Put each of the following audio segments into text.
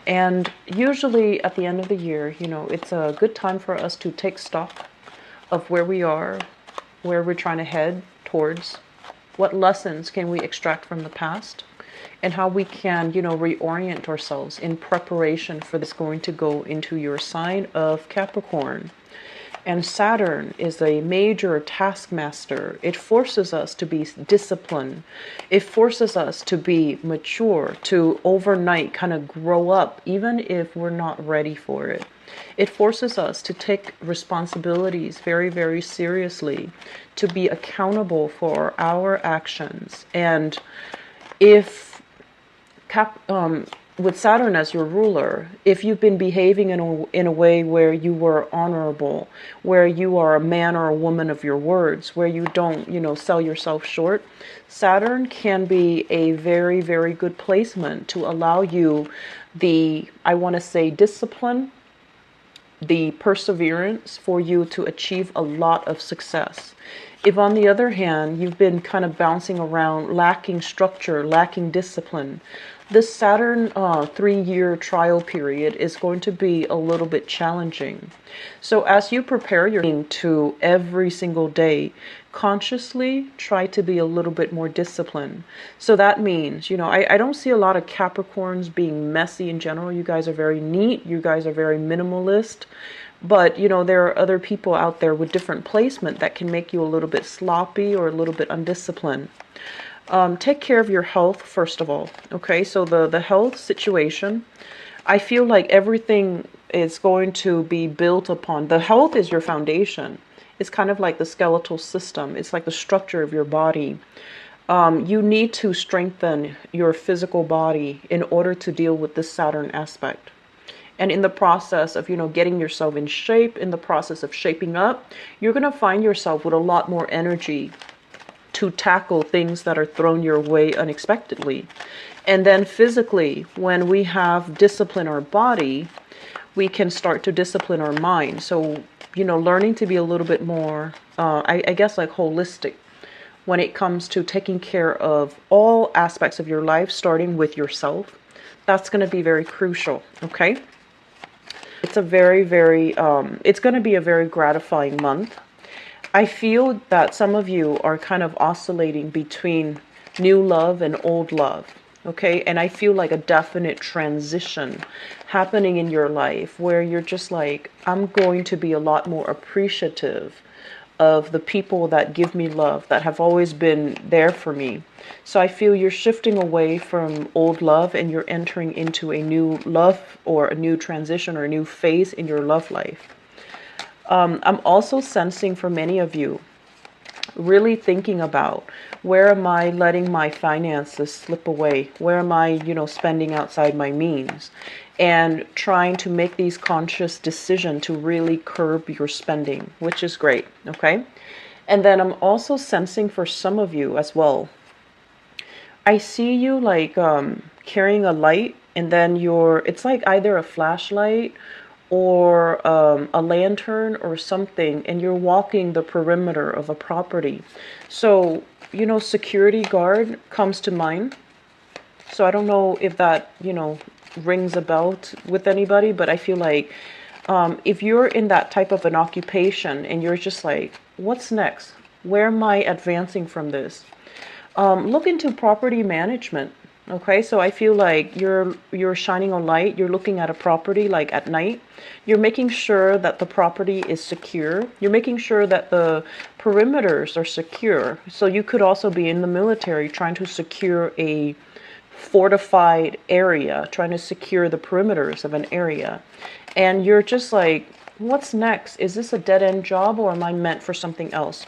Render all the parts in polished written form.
And usually at the end of the year, it's a good time for us to take stock of where we are, where we're trying to head towards, what lessons can we extract from the past, and how we can, reorient ourselves in preparation for this going to go into your sign of Capricorn. And Saturn is a major taskmaster. It forces us to be disciplined. It forces us to be mature, to overnight kind of grow up, even if we're not ready for it. It forces us to take responsibilities very, very seriously, to be accountable for our actions. And if with Saturn as your ruler, if you've been behaving in a way where you were honorable, where you are a man or a woman of your words, where you don't, sell yourself short, Saturn can be a very, very good placement to allow you the, I want to say, discipline, the perseverance for you to achieve a lot of success. If on the other hand, you've been kind of bouncing around, lacking structure, lacking discipline, this Saturn 3-year trial period is going to be a little bit challenging. So as you prepare your to every single day, consciously try to be a little bit more disciplined. So that means, I don't see a lot of Capricorns being messy in general. You guys are very neat. You guys are very minimalist. But, there are other people out there with different placement that can make you a little bit sloppy or a little bit undisciplined. Take care of your health, first of all. Okay, so the health situation, I feel like everything is going to be built upon. The health is your foundation. It's kind of like the skeletal system. It's like the structure of your body. You need to strengthen your physical body in order to deal with this Saturn aspect. And in the process of, getting yourself in shape, in the process of shaping up, you're going to find yourself with a lot more energy to tackle things that are thrown your way unexpectedly. And then physically, when we have discipline our body, we can start to discipline our mind. So, learning to be a little bit more, I guess, like holistic when it comes to taking care of all aspects of your life, starting with yourself. That's going to be very crucial, okay? It's a very, very, it's going to be a very gratifying month. I feel that some of you are kind of oscillating between new love and old love, okay? And I feel like a definite transition happening in your life where you're just like, I'm going to be a lot more appreciative of the people that give me love, that have always been there for me. So I feel you're shifting away from old love and you're entering into a new love or a new transition or a new phase in your love life. I'm also sensing for many of you, really thinking about, where am I letting my finances slip away? Where am I, spending outside my means? And trying to make these conscious decisions to really curb your spending, which is great, okay? And then I'm also sensing for some of you as well, I see you like carrying a light, and then it's like either a flashlight or a lantern or something, and you're walking the perimeter of a property. So, security guard comes to mind. So I don't know if that, rings a bell with anybody, but I feel like if you're in that type of an occupation and you're just like, what's next? Where am I advancing from this? Look into property management. Okay, so I feel like you're shining a light. You're looking at a property like at night. You're making sure that the property is secure. You're making sure that the perimeters are secure. So you could also be in the military trying to secure a fortified area, trying to secure the perimeters of an area. And you're just like, what's next? Is this a dead-end job or am I meant for something else?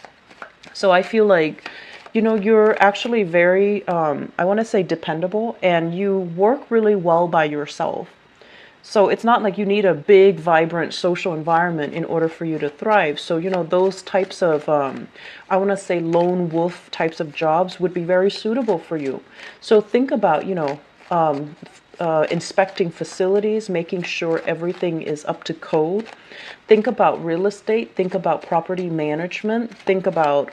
So I feel like you're actually very, I want to say dependable, and you work really well by yourself. So it's not like you need a big, vibrant social environment in order for you to thrive. So, those types of, I want to say lone wolf types of jobs would be very suitable for you. So think about, inspecting facilities, making sure everything is up to code. Think about real estate. Think about property management. Think about,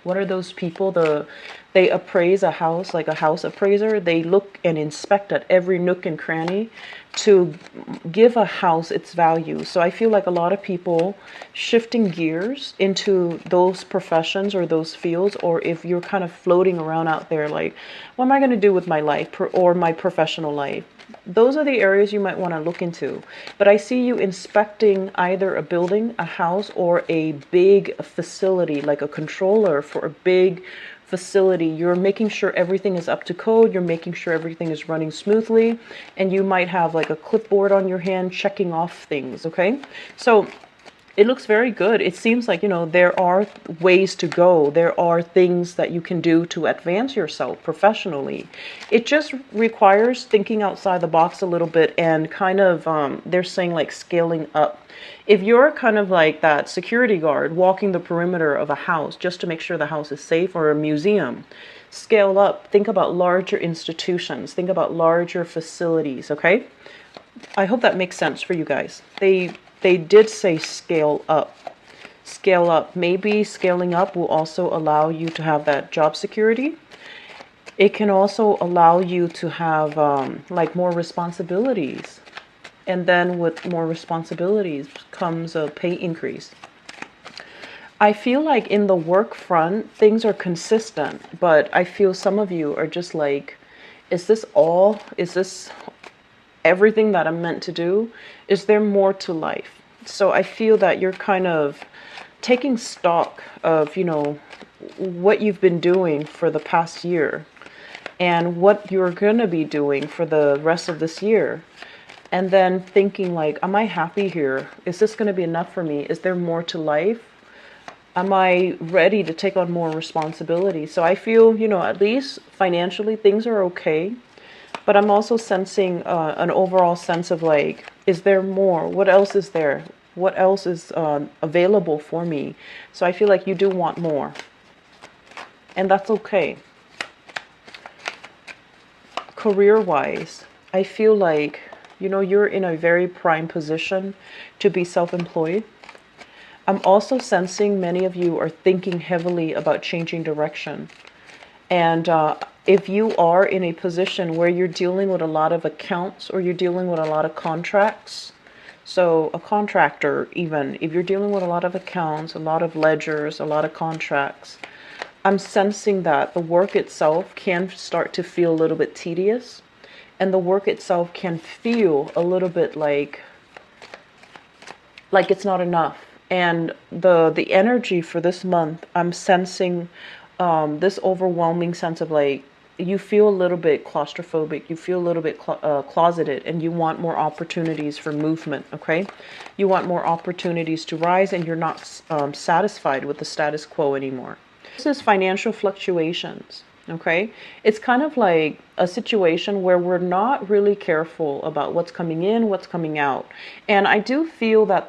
what are those people, They appraise a house like a house appraiser. They look and inspect at every nook and cranny to give a house its value. So I feel like a lot of people shifting gears into those professions or those fields, or if you're kind of floating around out there like, what am I going to do with my life or my professional life? Those are the areas you might want to look into. But I see you inspecting either a building, a house, or a big facility, like a controller for a big facility. You're making sure everything is up to code. You're making sure everything is running smoothly. And you might have like a clipboard on your hand checking off things, okay? So it looks very good. It seems like, there are ways to go. There are things that you can do to advance yourself professionally. It just requires thinking outside the box a little bit and kind of, they're saying like scaling up. If you're kind of like that security guard walking the perimeter of a house just to make sure the house is safe, or a museum, scale up. Think about larger institutions. Think about larger facilities, okay? I hope that makes sense for you guys. They did say scale up. Scale up. Maybe scaling up will also allow you to have that job security. It can also allow you to have like more responsibilities. And then with more responsibilities comes a pay increase. I feel like in the work front, things are consistent, but I feel some of you are just like, is this all? Is this everything that I'm meant to do? Is there more to life? So I feel that you're kind of taking stock of, what you've been doing for the past year and what you're going to be doing for the rest of this year. And then thinking like, am I happy here? Is this going to be enough for me? Is there more to life? Am I ready to take on more responsibility? So I feel, at least financially, things are okay. But I'm also sensing an overall sense of like, is there more? What else is there? What else is available for me? So I feel like you do want more. And that's okay. Career-wise, I feel like, you're in a very prime position to be self-employed. I'm also sensing many of you are thinking heavily about changing direction. And if you are in a position where you're dealing with a lot of accounts or you're dealing with a lot of contracts, so a contractor, even if you're dealing with a lot of accounts, a lot of ledgers, a lot of contracts, I'm sensing that the work itself can start to feel a little bit tedious, and the work itself can feel a little bit like it's not enough. And the energy for this month, I'm sensing this overwhelming sense of like, you feel a little bit claustrophobic, you feel a little bit closeted, and you want more opportunities for movement, okay? You want more opportunities to rise, and you're not satisfied with the status quo anymore. This is financial fluctuations, okay? It's kind of like a situation where we're not really careful about what's coming in, what's coming out. And I do feel that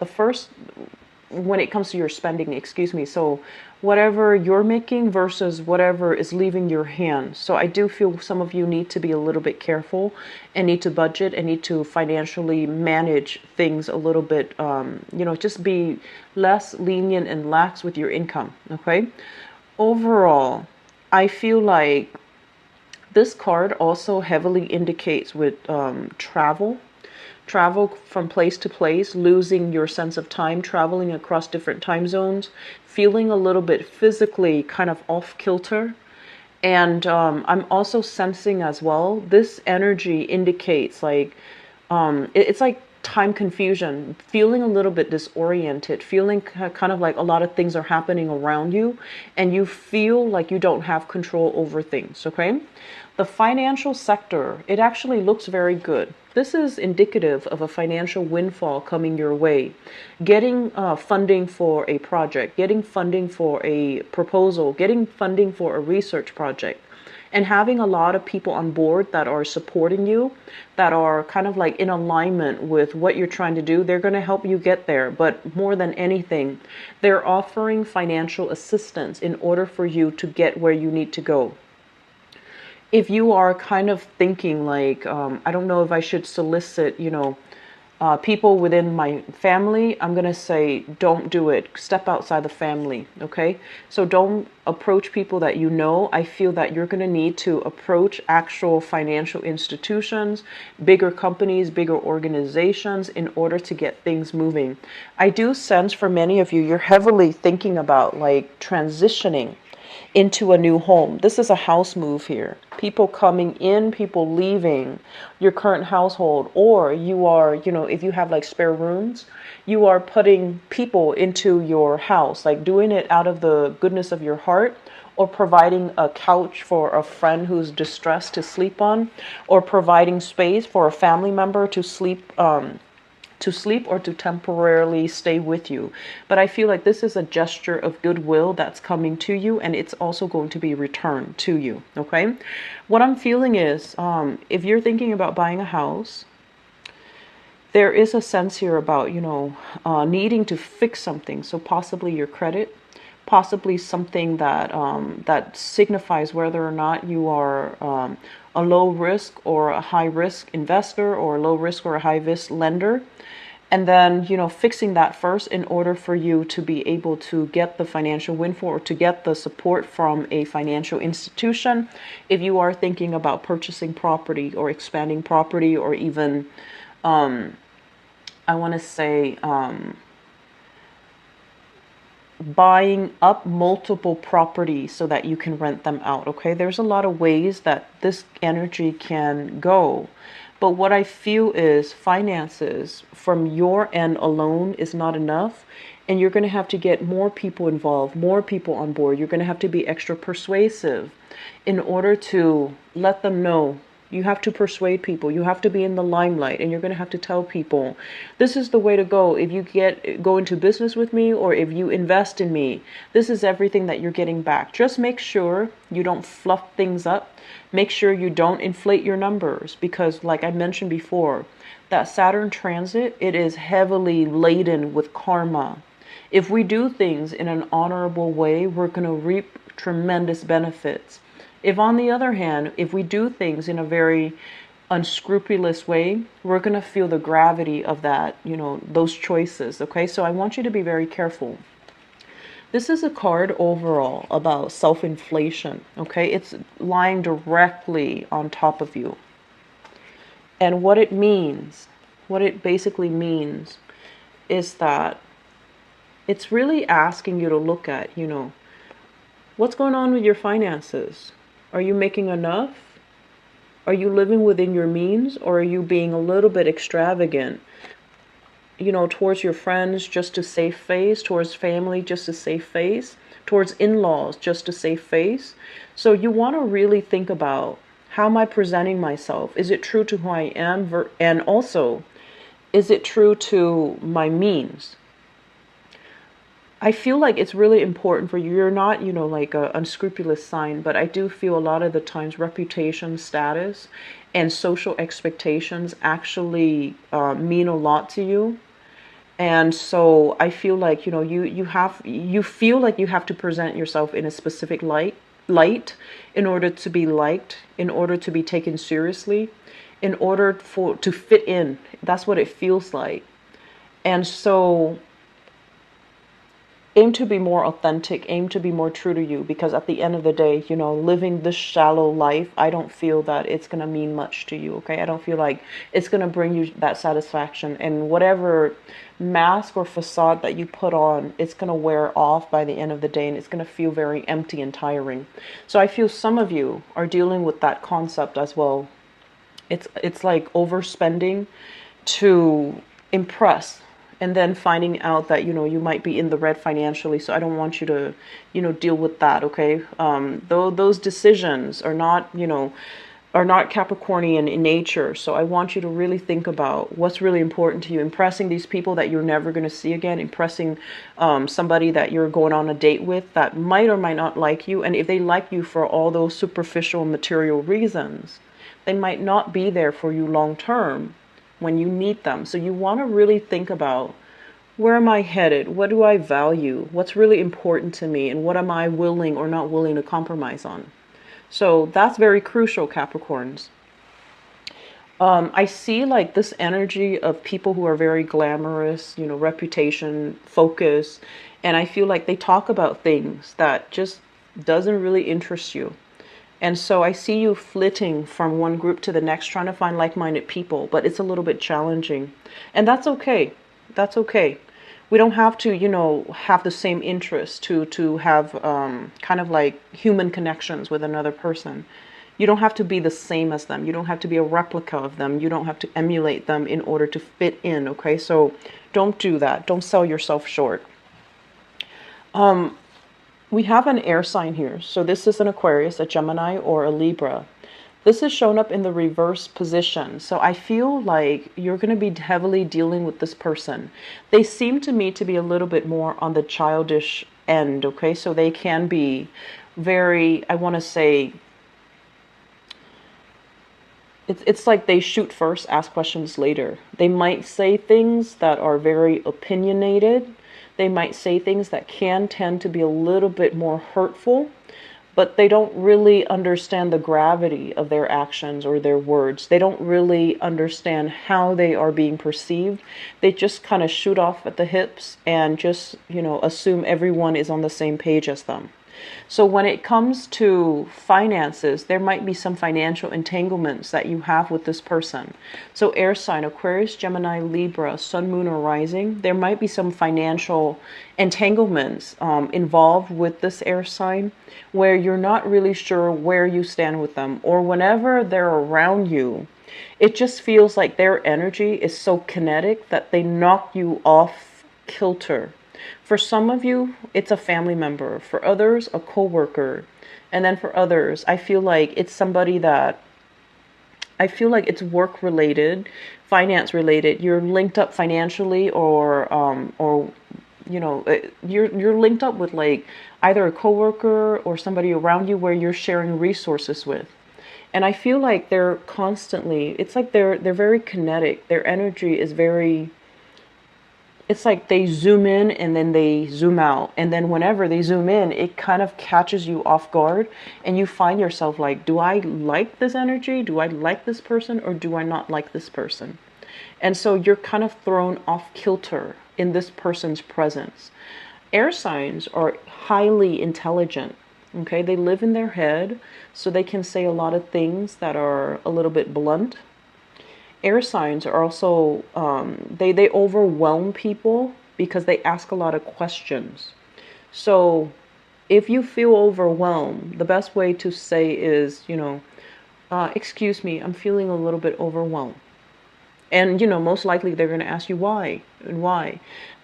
when it comes to your spending, so whatever you're making versus whatever is leaving your hands. So I do feel some of you need to be a little bit careful and need to budget and need to financially manage things a little bit, just be less lenient and lax with your income, okay? Overall, I feel like this card also heavily indicates with travel from place to place, losing your sense of time, traveling across different time zones, feeling a little bit physically kind of off kilter. And I'm also sensing as well, this energy indicates like, it's like time confusion, feeling a little bit disoriented, feeling kind of like a lot of things are happening around you and you feel like you don't have control over things, okay? The financial sector, it actually looks very good. This is indicative of a financial windfall coming your way. Getting funding for a project, getting funding for a proposal, getting funding for a research project, and having a lot of people on board that are supporting you, that are kind of like in alignment with what you're trying to do. They're going to help you get there. But more than anything, they're offering financial assistance in order for you to get where you need to go. If you are kind of thinking like, I don't know if I should solicit, People within my family, I'm going to say, don't do it. Step outside the family, okay? So don't approach people that you know. I feel that you're going to need to approach actual financial institutions, bigger companies, bigger organizations in order to get things moving. I do sense for many of you, you're heavily thinking about like transitioning into a new home. This is a house move here. People coming in, people leaving your current household, or you are, if you have like spare rooms, you are putting people into your house, like doing it out of the goodness of your heart, or providing a couch for a friend who's distressed to sleep on, or providing space for a family member to sleep or to temporarily stay with you. But I feel like this is a gesture of goodwill that's coming to you, and it's also going to be returned to you, okay? What I'm feeling is, if you're thinking about buying a house, there is a sense here about, needing to fix something. So possibly your credit, possibly something that that signifies whether or not you are a low risk or a high risk investor, or a low risk or a high risk lender. And then, fixing that first in order for you to be able to get the financial windfall, or to get the support from a financial institution. If you are thinking about purchasing property or expanding property, or even, I want to say, buying up multiple properties so that you can rent them out, okay? There's a lot of ways that this energy can go. But what I feel is finances from your end alone is not enough. And you're going to have to get more people involved, more people on board. You're going to have to be extra persuasive in order to let them know. You have to persuade people. You have to be in the limelight, and you're going to have to tell people, this is the way to go. If you go into business with me, or if you invest in me, this is everything that you're getting back. Just make sure you don't fluff things up. Make sure you don't inflate your numbers, because like I mentioned before, that Saturn transit, it is heavily laden with karma. If we do things in an honorable way, we're going to reap tremendous benefits. If on the other hand, if we do things in a very unscrupulous way, we're going to feel the gravity of that, those choices. Okay, so I want you to be very careful. This is a card overall about self-inflation. Okay, it's lying directly on top of you. And what it means, what it basically means is that it's really asking you to look at, what's going on with your finances? Are you making enough? Are you living within your means, or are you being a little bit extravagant? Towards your friends just to save face, towards family just to save face, towards in-laws just to save face. So you want to really think about, how am I presenting myself? Is it true to who I am? And also, is it true to my means? I feel like it's really important for you. You're not, like an unscrupulous sign, but I do feel a lot of the times reputation, status, and social expectations actually mean a lot to you. And so I feel like, you feel like you have to present yourself in a specific light in order to be liked, in order to be taken seriously, in order to fit in. That's what it feels like. And so aim to be more authentic, aim to be more true to you, because at the end of the day, living this shallow life, I don't feel that it's going to mean much to you, okay? I don't feel like it's going to bring you that satisfaction. And whatever mask or facade that you put on, it's going to wear off by the end of the day, and it's going to feel very empty and tiring. So I feel some of you are dealing with that concept as well. It's like overspending to impress, and then finding out that, you might be in the red financially. So I don't want you to, deal with that, okay? Though those decisions are not, Capricornian in nature. So I want you to really think about what's really important to you. Impressing these people that you're never going to see again. Impressing somebody that you're going on a date with that might or might not like you. And if they like you for all those superficial material reasons, they might not be there for you long term when you need them. So you want to really think about, where am I headed? What do I value? What's really important to me? And what am I willing or not willing to compromise on? So that's very crucial, Capricorns. I see like this energy of people who are very glamorous, reputation, focus, and I feel like they talk about things that just doesn't really interest you. And so I see you flitting from one group to the next, trying to find like-minded people, but it's a little bit challenging. And that's okay. That's okay. We don't have to, have the same interests to have kind of like human connections with another person. You don't have to be the same as them. You don't have to be a replica of them. You don't have to emulate them in order to fit in, okay? So don't do that. Don't sell yourself short. We have an air sign here. So this is an Aquarius, a Gemini, or a Libra. This is shown up in the reverse position. So I feel like you're going to be heavily dealing with this person. They seem to me to be a little bit more on the childish end, okay? So they can be very, I want to say, it's like they shoot first, ask questions later. They might say things that are very opinionated. They might say things that can tend to be a little bit more hurtful, but they don't really understand the gravity of their actions or their words. They don't really understand how they are being perceived. They just kind of shoot off at the hips and just, assume everyone is on the same page as them. So when it comes to finances, there might be some financial entanglements that you have with this person. So air sign, Aquarius, Gemini, Libra, Sun, Moon, or Rising, there might be some financial entanglements involved with this air sign where you're not really sure where you stand with them, or whenever they're around you, it just feels like their energy is so kinetic that they knock you off kilter. For some of you, it's a family member. For others, a coworker. And then for others, I feel like it's somebody that I feel like it's work related, finance related. You're linked up financially, or you're linked up with like either a coworker or somebody around you where you're sharing resources with. And I feel like they're constantly, it's like they're very kinetic. Their energy is very, it's like they zoom in and then they zoom out. And then whenever they zoom in, it kind of catches you off guard. And you find yourself like, do I like this energy? Do I like this person? Or do I not like this person? And so you're kind of thrown off kilter in this person's presence. Air signs are highly intelligent. Okay, they live in their head, so they can say a lot of things that are a little bit blunt. Air signs are also, they overwhelm people because they ask a lot of questions. So if you feel overwhelmed, the best way to say is, excuse me, I'm feeling a little bit overwhelmed. And, most likely they're going to ask you why and why.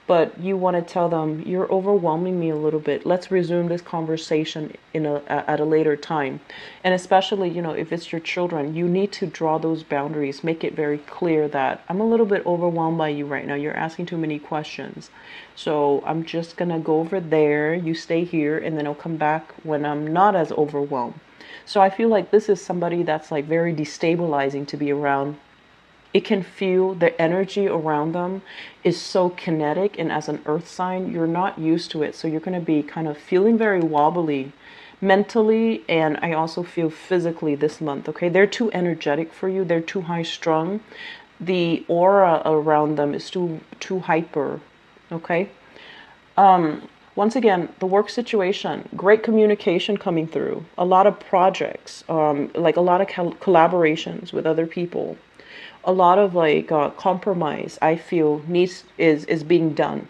But you want to tell them, you're overwhelming me a little bit. Let's resume this conversation at a later time. And especially, if it's your children, you need to draw those boundaries. Make it very clear that I'm a little bit overwhelmed by you right now. You're asking too many questions. So I'm just going to go over there. You stay here, and then I'll come back when I'm not as overwhelmed. So I feel like this is somebody that's like very destabilizing to be around. It can feel the energy around them is so kinetic, and as an earth sign, you're not used to it. So you're going to be kind of feeling very wobbly mentally, and I also feel physically this month, okay? They're too energetic for you. They're too high strung. The aura around them is too hyper, okay? Once again, the work situation, great communication coming through, a lot of projects, like a lot of collaborations with other people. A lot of like compromise, I feel, is being done.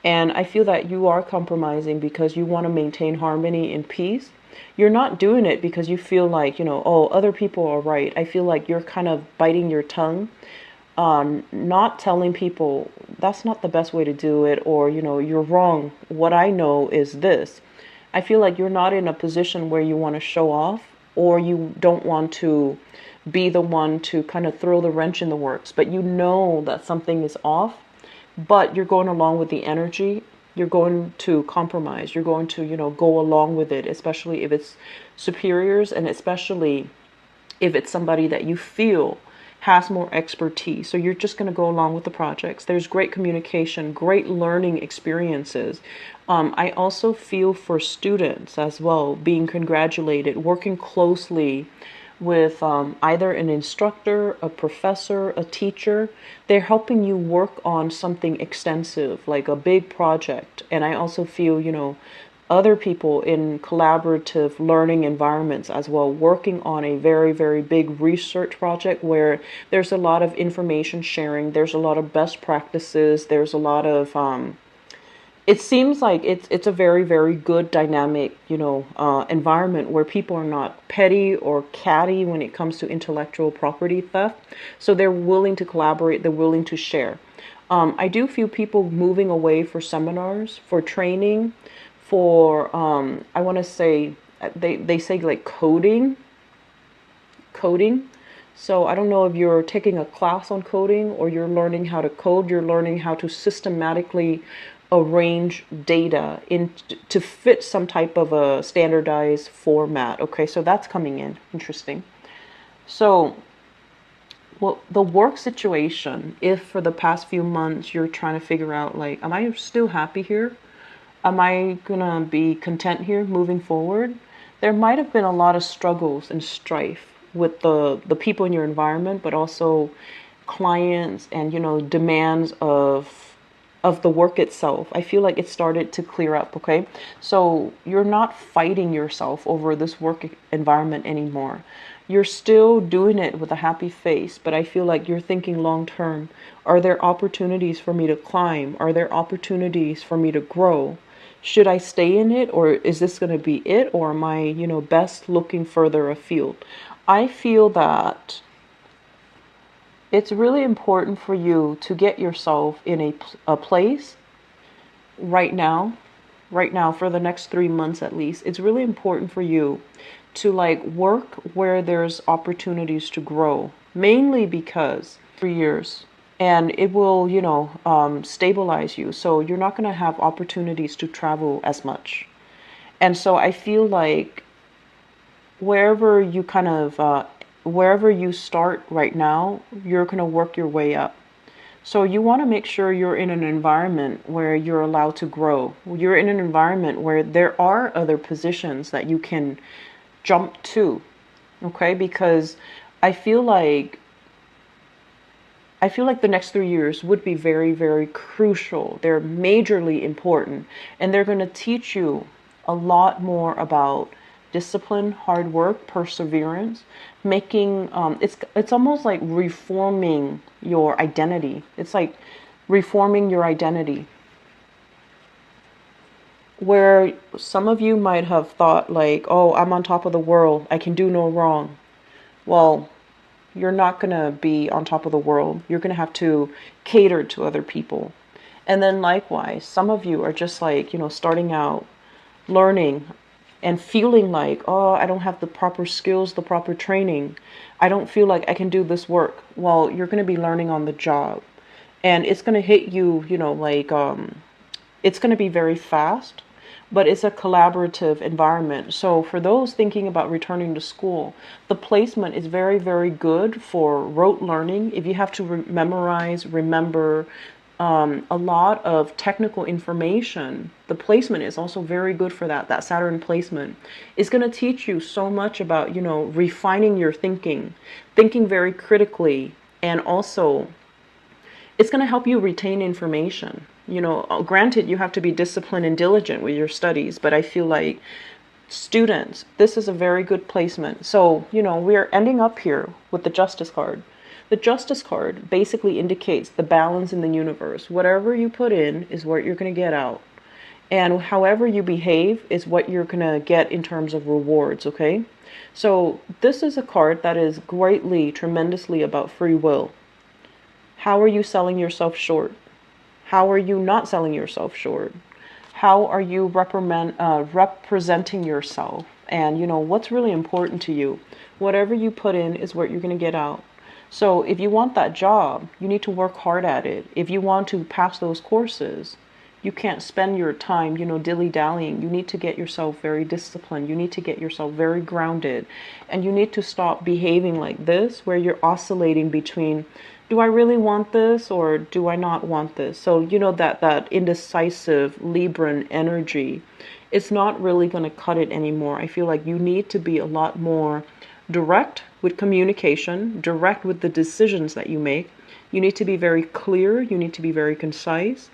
And I feel that you are compromising because you want to maintain harmony and peace. You're not doing it because you feel like, oh, other people are right. I feel like you're kind of biting your tongue, not telling people that's not the best way to do it, or, you're wrong. What I know is this. I feel like you're not in a position where you want to show off, or you don't want to be the one to kind of throw the wrench in the works, but you know that something is off, but you're going along with the energy. You're going to compromise. You're going to, go along with it, especially if it's superiors, and especially if it's somebody that you feel has more expertise. So you're just going to go along with the projects. There's great communication, great learning experiences. I also feel for students as well, being congratulated, working closely with either an instructor, a professor, a teacher. They're helping you work on something extensive, like a big project. And I also feel, other people in collaborative learning environments as well, working on a very, very big research project where there's a lot of information sharing, there's a lot of best practices, there's a lot of it seems like it's a very, very good dynamic, environment where people are not petty or catty when it comes to intellectual property theft. So they're willing to collaborate, they're willing to share. I do feel people moving away for seminars, for training, for I want to say they say like coding. So I don't know if you're taking a class on coding or you're learning how to code, you're learning how to systematically arrange data in to fit some type of a standardized format. Okay, so that's coming in. Interesting. So, well, the work situation, if for the past few months you're trying to figure out like, am I still happy here? Am I gonna be content here moving forward? There might have been a lot of struggles and strife with the people in your environment, but also clients and demands of the work itself. I feel like it started to clear up, okay? So you're not fighting yourself over this work environment anymore. You're still doing it with a happy face, but I feel like you're thinking long term. Are there opportunities for me to climb? Are there opportunities for me to grow? Should I stay in it, or is this going to be it, or am I, best looking further afield? I feel that it's really important for you to get yourself in a place right now for the next 3 months at least. It's really important for you to like work where there's opportunities to grow, mainly because 3 years and it will, stabilize you. So you're not going to have opportunities to travel as much. And so I feel like wherever you wherever you start right now, you're going to work your way up. So you want to make sure you're in an environment where you're allowed to grow. You're in an environment where there are other positions that you can jump to. Okay? Because I feel like the next 3 years would be very, very crucial. They're majorly important, and they're going to teach you a lot more about discipline, hard work, perseverance, making it's almost like reforming your identity. It's like reforming your identity. Where some of you might have thought like, "Oh, I'm on top of the world. I can do no wrong." Well, you're not going to be on top of the world. You're going to have to cater to other people. And then likewise, some of you are just like, starting out, learning and feeling like, oh, I don't have the proper skills, the proper training. I don't feel like I can do this work. Well, you're going to be learning on the job. And it's going to hit you, it's going to be very fast, but it's a collaborative environment. So for those thinking about returning to school, the placement is very, very good for rote learning. If you have to memorize, remember a lot of technical information, the placement is also very good for that. That Saturn placement is going to teach you so much about, refining your thinking very critically, and also it's going to help you retain information. Granted, you have to be disciplined and diligent with your studies, but I feel like students, this is a very good placement. So, we're ending up here with the Justice card. The Justice card basically indicates the balance in the universe. Whatever you put in is what you're going to get out. And however you behave is what you're going to get in terms of rewards, okay? So this is a card that is greatly, tremendously about free will. How are you selling yourself short? How are you not selling yourself short? How are you representing yourself? And, what's really important to you? Whatever you put in is what you're going to get out. So if you want that job, you need to work hard at it. If you want to pass those courses, you can't spend your time, dilly-dallying. You need to get yourself very disciplined. You need to get yourself very grounded. And you need to stop behaving like this, where you're oscillating between, do I really want this or do I not want this? So, that indecisive Libran energy, it's not really going to cut it anymore. I feel like you need to be a lot more direct with communication, direct with the decisions that you make. You need to be very clear. You need to be very concise.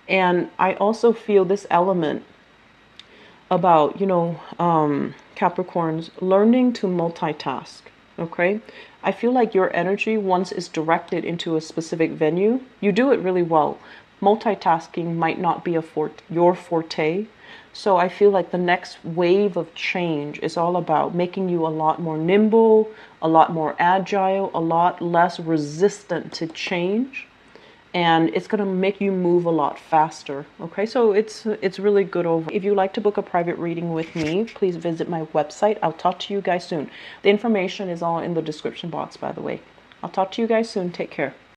And I also feel this element about, Capricorns learning to multitask. Okay. I feel like your energy, once it's directed into a specific venue, you do it really well. Multitasking might not be your forte. So I feel like the next wave of change is all about making you a lot more nimble, a lot more agile, a lot less resistant to change, and it's going to make you move a lot faster. Okay, so it's really good over. If you like to book a private reading with me, please visit my website. I'll talk to you guys soon. The information is all in the description box, by the way. I'll talk to you guys soon. Take care.